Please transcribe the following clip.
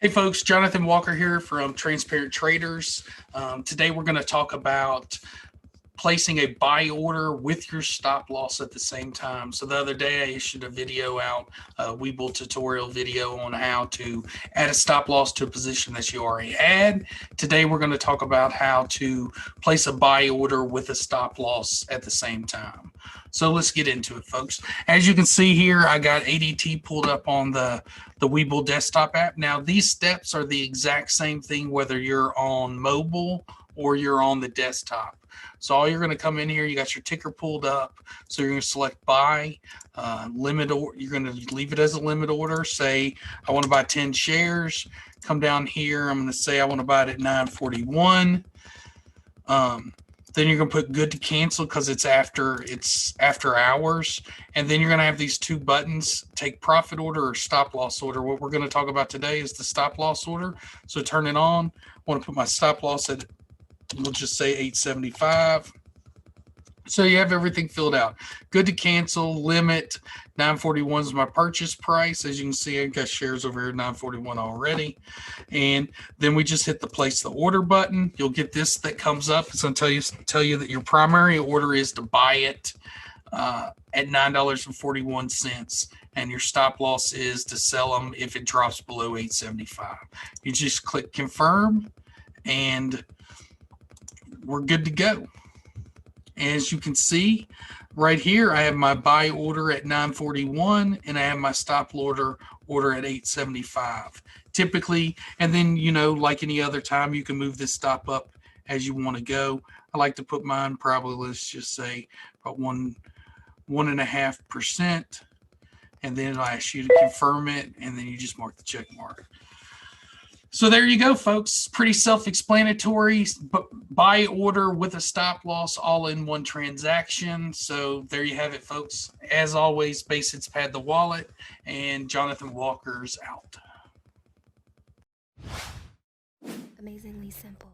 Hey folks, Jonathan Walker here from Transparent Traders. Today we're going to talk about placing a buy order with your stop loss at the same time. So the other day I issued a video out, a Webull tutorial video on how to add a stop loss to a position that you already had. Today we're going to talk about how to place a buy order with a stop loss at the same time. So let's get into it, folks. As you can see here, I got ADT pulled up on the Webull desktop app. Now, these steps are the exact same thing whether you're on mobile or you're on the desktop. So all you're going to come in here, you got your ticker pulled up. So you're going to select buy, limit, or you're going to leave it as a limit order. Say, I want to buy 10 shares. Come down here. I'm going to say I want to buy it at 941. Then you're going to put good to cancel because it's after hours. And then you're going to have these two buttons, take profit order or stop loss order. What we're going to talk about today is the stop loss order. So turn it on. I want to put my stop loss at, we'll just say 875. So you have everything filled out. Good to cancel, limit, 941 is my purchase price. As you can see, I've got shares over here at 941 already. And then we just hit the place the order button. You'll get this that comes up. It's going to tell you that your primary order is to buy it at $9.41. And your stop loss is to sell them if it drops below 875. You just click confirm and we're good to go. As you can see right here, I have my buy order at 941 and I have my stop order at 875. Typically, and then, like any other time, you can move this stop up as you want to go. I like to put mine probably, let's just say about 1.5%. And then it'll ask you to confirm it, and then you just mark the check mark. So there you go, folks. Pretty self-explanatory. Buy order with a stop loss all in one transaction. So there you have it, folks. As always, Base Hits Pad the Wallet, and Jonathan Walker's out. Amazingly simple.